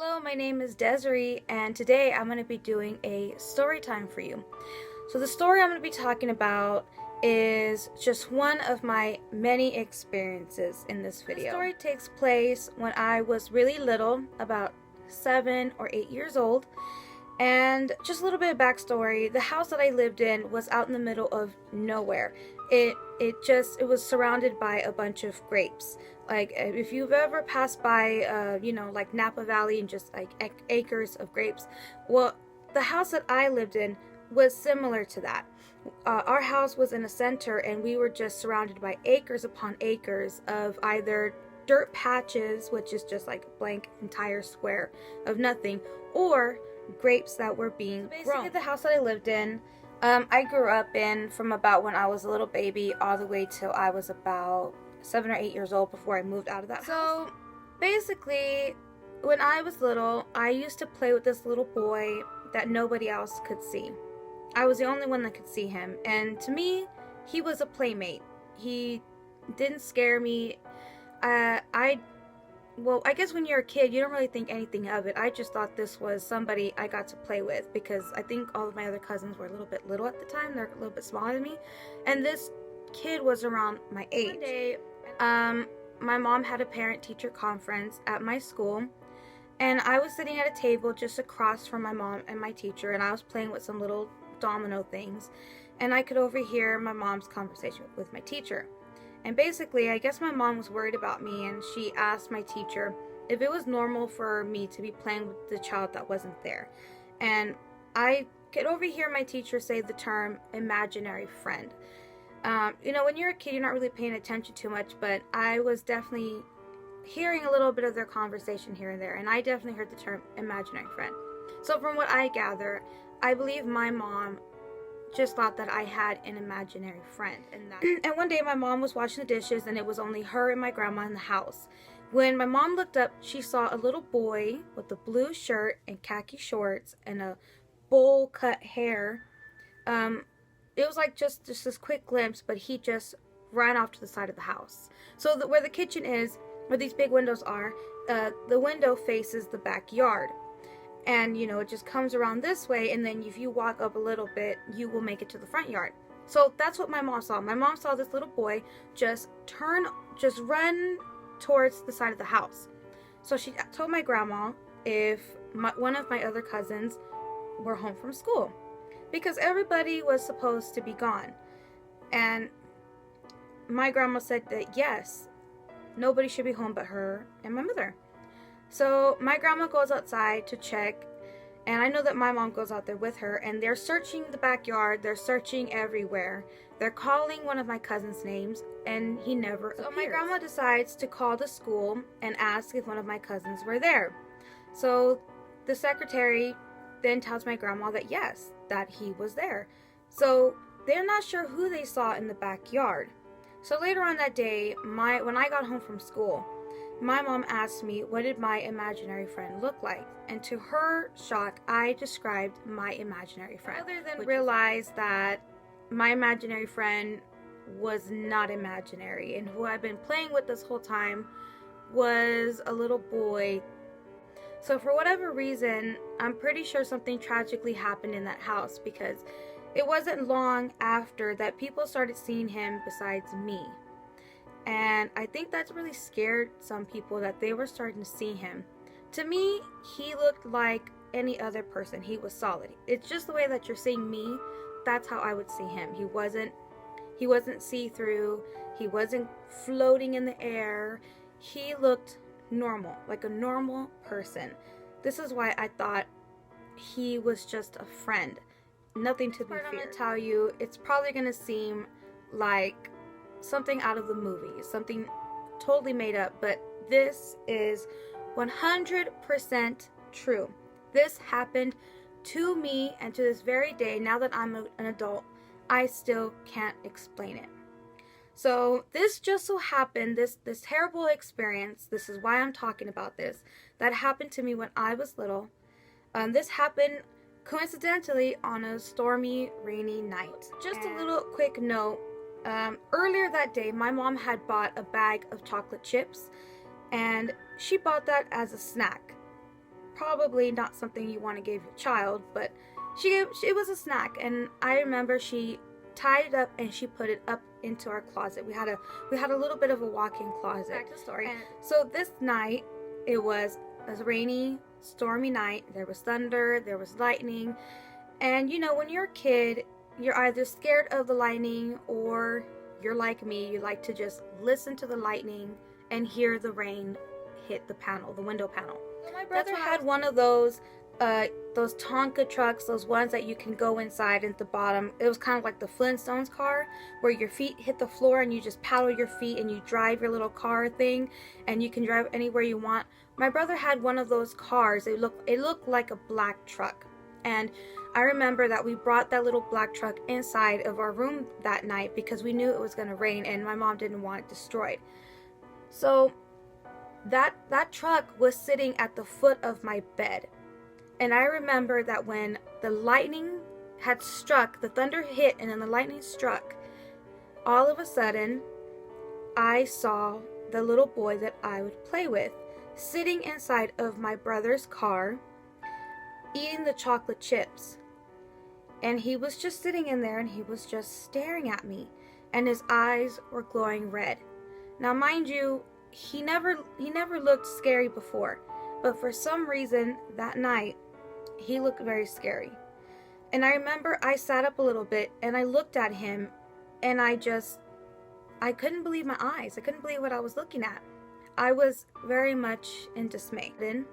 Hello, my name is Desiree, and today I'm going to be doing a story time for you. So the story I'm going to be talking about is just one of my many experiences in this video. The story takes place when I was really little, about 7 or 8 years old. And just a little bit of backstory, the house that I lived in was out in the middle of nowhere. It was surrounded by a bunch of grapes. Like if you've ever passed by, like Napa Valley and just like acres of grapes. Well, the house that I lived in was similar to that. Our house was in a center and we were just surrounded by acres upon acres of either dirt patches, which is just like a blank entire square of nothing, or grapes that were being grown. The house that I lived in, I grew up in from about when I was a little baby all the way till I was about 7 or 8 years old before I moved out of that house. So basically, when I was little, I used to play with this little boy that nobody else could see. I was the only one that could see him, and to me, he was a playmate. He didn't scare me. Well, I guess when you're a kid, you don't really think anything of it. I just thought this was somebody I got to play with because I think all of my other cousins were a little bit little at the time. They're a little bit smaller than me. And this kid was around my age. One day, my mom had a parent-teacher conference at my school. And I was sitting at a table just across from my mom and my teacher. And I was playing with some little domino things. And I could overhear my mom's conversation with my teacher. And basically, I guess my mom was worried about me, and she asked my teacher if it was normal for me to be playing with the child that wasn't there. And I could overhear my teacher say the term imaginary friend. When you're a kid, you're not really paying attention too much, but I was definitely hearing a little bit of their conversation here and there, and I definitely heard the term imaginary friend. So from what I gather, I believe my mom just thought that I had an imaginary friend. And one day my mom was washing the dishes and it was only her and my grandma in the house. When my mom looked up, she saw a little boy with a blue shirt and khaki shorts and a bowl cut hair. It was like just this quick glimpse, but he just ran off to the side of the house. So where the kitchen is, where these big windows are, the window faces the backyard. And it just comes around this way, and then if you walk up a little bit, you will make it to the front yard. So that's what my mom saw. My mom saw this little boy just run towards the side of the house. So she told my grandma if one of my other cousins were home from school, because everybody was supposed to be gone. And my grandma said that yes, nobody should be home but her and my mother. So my grandma goes outside to check, and I know that my mom goes out there with her, and they're searching the backyard, they're searching everywhere. They're calling one of my cousin's names, and he never appears. So my grandma decides to call the school and ask if one of my cousins were there. So the secretary then tells my grandma that yes, that he was there. So they're not sure who they saw in the backyard. So later on that day, when I got home from school, my mom asked me what did my imaginary friend look like, and to her shock, I described my imaginary friend. Other than realize that my imaginary friend was not imaginary, and who I've been playing with this whole time was a little boy. So for whatever reason, I'm pretty sure something tragically happened in that house, because it wasn't long after that people started seeing him besides me. And I think that's really scared some people, that they were starting to see him. To me, he looked like any other person. He was solid. It's just the way that you're seeing me, that's how I would see him. He wasn't see-through. He wasn't floating in the air. He looked normal, like a normal person. This is why I thought he was just a friend. Nothing to be feared. I'm going to tell you, it's probably going to seem like something out of the movie, something totally made up, but this is 100% true. This happened to me, and to this very day, now that I'm an adult, I still can't explain it. So this just so happened, this terrible experience, this is why I'm talking about this, that happened to me when I was little. This happened coincidentally on a stormy, rainy night. Just a little quick note. Earlier that day, my mom had bought a bag of chocolate chips, and she bought that as a snack. probably not something you want to give your child, but it was a snack, and I remember she tied it up and she put it up into our closet. We had a little bit of a walk-in closet. Back to the story. So this night, it was a rainy, stormy night. There was thunder, there was lightning, and you know, when you're a kid, you're either scared of the lightning or you're like me, you like to just listen to the lightning and hear the rain hit the window panel. My brother had one of those Tonka trucks, those ones that you can go inside at the bottom. It was kind of like the Flintstones car, where your feet hit the floor and you just paddle your feet and you drive your little car thing, and you can drive anywhere you want. My brother had one of those cars. It looked like a black truck, and I remember that we brought that little black truck inside of our room that night because we knew it was going to rain and my mom didn't want it destroyed. So that truck was sitting at the foot of my bed. And I remember that when the lightning had struck, the thunder hit and then the lightning struck, all of a sudden, I saw the little boy that I would play with sitting inside of my brother's car, eating the chocolate chips. And he was just sitting in there and he was just staring at me. And his eyes were glowing red. Now, mind you, he never looked scary before. But for some reason, that night, he looked very scary. And I remember I sat up a little bit and I looked at him and I couldn't believe my eyes. I couldn't believe what I was looking at. I was very much in dismay. Then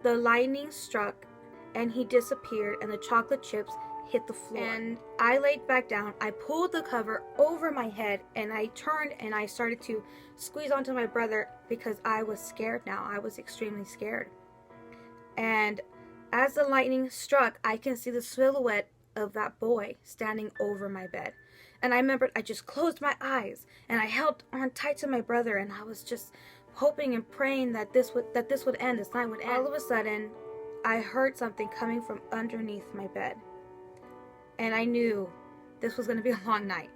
the lightning struck and he disappeared and the chocolate chips hit the floor. And I laid back down. I pulled the cover over my head and I turned and I started to squeeze onto my brother because I was scared now. I was extremely scared. And as the lightning struck, I can see the silhouette of that boy standing over my bed. And I remembered I just closed my eyes and I held on tight to my brother and I was just hoping and praying that this would end, this night would end. All of a sudden, I heard something coming from underneath my bed. And I knew this was going to be a long night.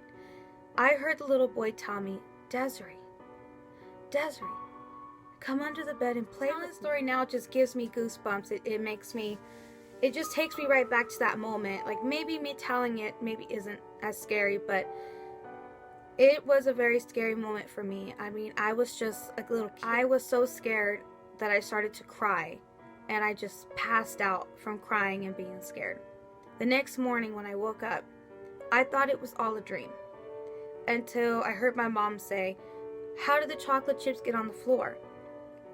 I heard the little boy tell me, Desiree, come under the bed and play with me. The story now just gives me goosebumps. It just takes me right back to that moment. Like, maybe me telling it maybe isn't as scary, but it was a very scary moment for me. I mean, I was just a little kid. I was so scared that I started to cry, and I just passed out from crying and being scared. The next morning when I woke up, I thought it was all a dream, until I heard my mom say, "How did the chocolate chips get on the floor?"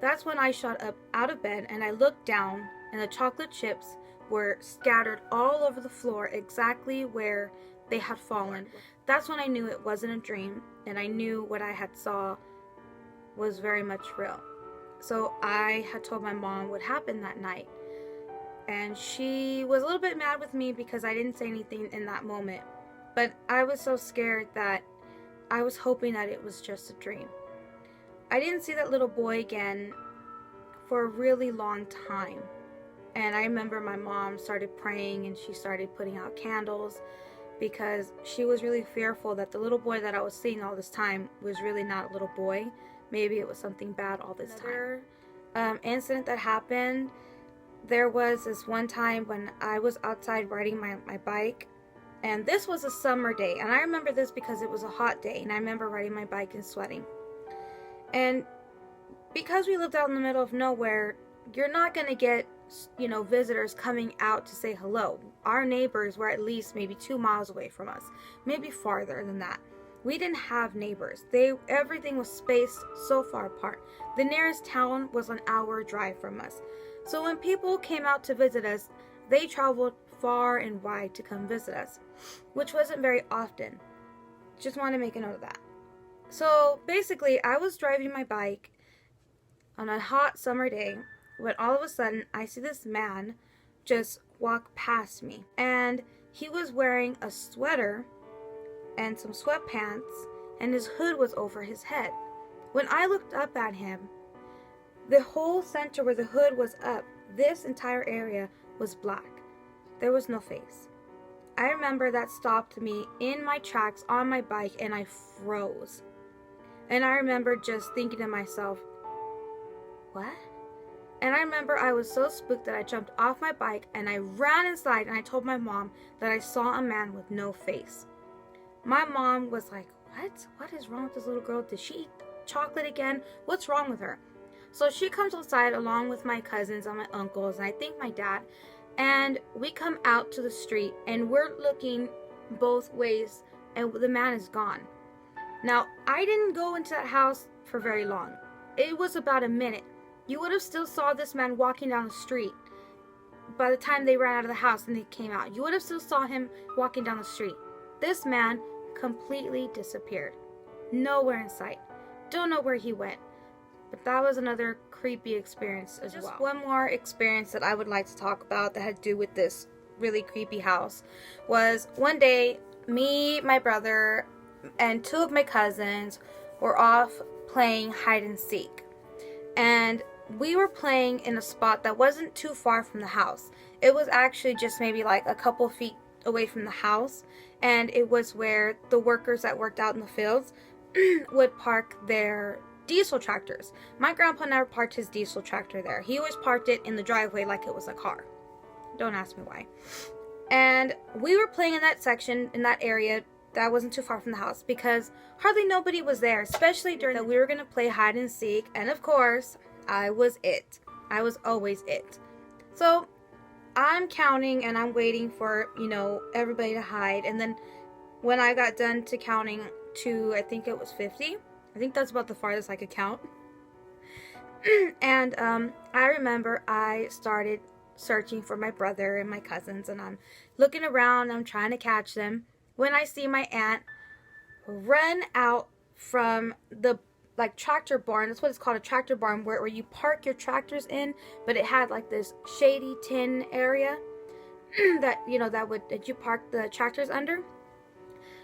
That's when I shot up out of bed and I looked down, and the chocolate chips were scattered all over the floor exactly where they had fallen. That's when I knew it wasn't a dream, and I knew what I had saw was very much real. So I had told my mom what happened that night, and she was a little bit mad with me because I didn't say anything in that moment. But I was so scared that I was hoping that it was just a dream. I didn't see that little boy again for a really long time. And I remember my mom started praying and she started putting out candles because she was really fearful that the little boy that I was seeing all this time was really not a little boy. Maybe it was something bad all this time. Incident that happened, there was this one time when I was outside riding my bike, and this was a summer day, and I remember this because it was a hot day, and I remember riding my bike and sweating. And because we lived out in the middle of nowhere, you're not going to get, visitors coming out to say hello. Our neighbors were at least maybe 2 miles away from us, maybe farther than that. We didn't have neighbors. Everything was spaced so far apart. The nearest town was an hour drive from us. So when people came out to visit us, they traveled far and wide to come visit us, which wasn't very often. Just want to make a note of that. So basically, I was driving my bike on a hot summer day when all of a sudden I see this man just walk past me. And he was wearing a sweater and some sweatpants, and his hood was over his head. When I looked up at him, the whole center where the hood was up, this entire area was black. There was no face. I remember that stopped me in my tracks on my bike and I froze. And I remember just thinking to myself, what? And I remember I was so spooked that I jumped off my bike and I ran inside and I told my mom that I saw a man with no face. My mom was like, "What? What is wrong with this little girl? Did she eat chocolate again? What's wrong with her?" So she comes outside along with my cousins and my uncles and I think my dad. And we come out to the street and we're looking both ways and the man is gone. Now, I didn't go into that house for very long. It was about a minute. You would have still saw this man walking down the street by the time they ran out of the house and they came out. You would have still saw him walking down the street. This man completely disappeared. Nowhere in sight. Don't know where he went. But that was another creepy experience as well. Just one more experience that I would like to talk about that had to do with this really creepy house was one day, me, my brother, and two of my cousins were off playing hide and seek. And we were playing in a spot that wasn't too far from the house. It was actually just maybe like a couple feet away from the house. And it was where the workers that worked out in the fields would park their diesel tractors. My grandpa never parked his diesel tractor there. He always parked it in the driveway like it was a car. Don't ask me why. And we were playing in that section, in that area that wasn't too far from the house because hardly nobody was there, especially during that we were going to play hide and seek. And of course, I was it. I was always it. So I'm counting and I'm waiting for, everybody to hide. And then when I got done to counting to, I think it was 50. I think that's about the farthest I could count. And I remember I started searching for my brother and my cousins, and I'm looking around, I'm trying to catch them, when I see my aunt run out from the tractor barn. That's what it's called, a tractor barn, where you park your tractors in, but it had like this shady tin area that you park the tractors under.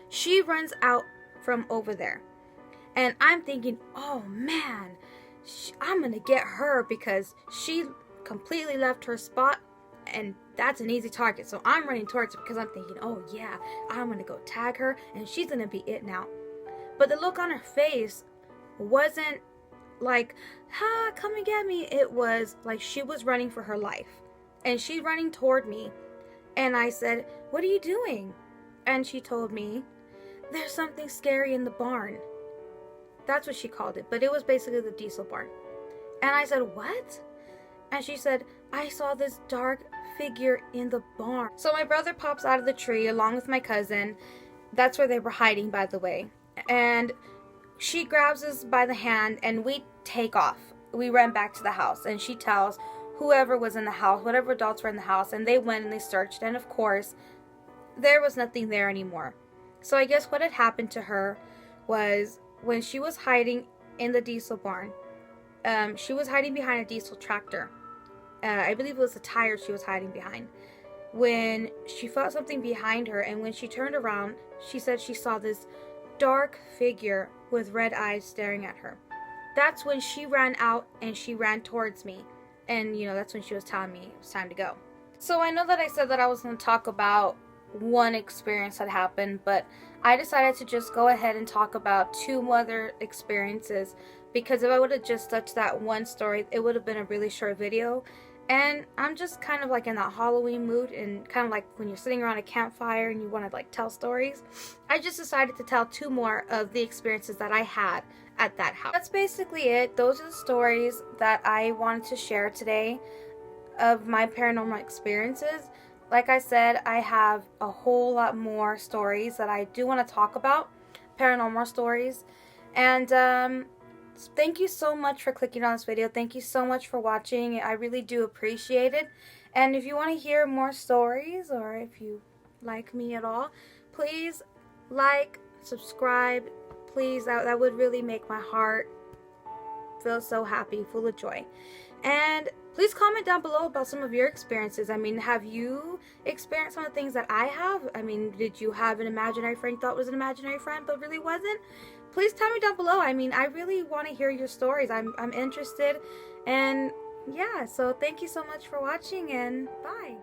She runs out from over there. And I'm thinking, oh man, I'm going to get her because she completely left her spot and that's an easy target. So I'm running towards her because I'm thinking, oh yeah, I'm going to go tag her and she's going to be it now. But the look on her face wasn't like, come and get me. It was like she was running for her life. And she running toward me. And I said, "What are you doing?" And she told me, "There's something scary in the barn." That's what she called it, but it was basically the diesel barn. And I said, "What?" And she said, "I saw this dark figure in the barn." So my brother pops out of the tree along with my cousin. That's where they were hiding, by the way. And she grabs us by the hand and we take off. We ran back to the house and she tells whoever was in the house, whatever adults were in the house, and they went and they searched. And of course, there was nothing there anymore. So I guess what had happened to her was when she was hiding in the diesel barn, she was hiding behind a diesel tractor. I believe it was the tire she was hiding behind. When she felt something behind her, and when she turned around, she said she saw this dark figure with red eyes staring at her. That's when she ran out and she ran towards me. And, that's when she was telling me it was time to go. So I know that I said that I was going to talk about one experience that happened, but I decided to just go ahead and talk about two other experiences, because if I would have just stuck to that one story, it would have been a really short video. And I'm just kind of like in that Halloween mood, and kind of like when you're sitting around a campfire and you want to tell stories. I just decided to tell two more of the experiences that I had at that house. That's basically it. Those are the stories that I wanted to share today of my paranormal experiences. Like I said, I have a whole lot more stories that I do want to talk about, paranormal stories. And thank you so much for clicking on this video. Thank you so much for watching. I really do appreciate it. And if you want to hear more stories, or if you like me at all, please like, subscribe. Please, that would really make my heart feel so happy, full of joy. And please comment down below about some of your experiences. I mean, have you experienced some of the things that I have? I mean, did you have an imaginary friend you thought was an imaginary friend but really wasn't? Please tell me down below. I mean, I really want to hear your stories. I'm interested. And yeah, so thank you so much for watching, and bye.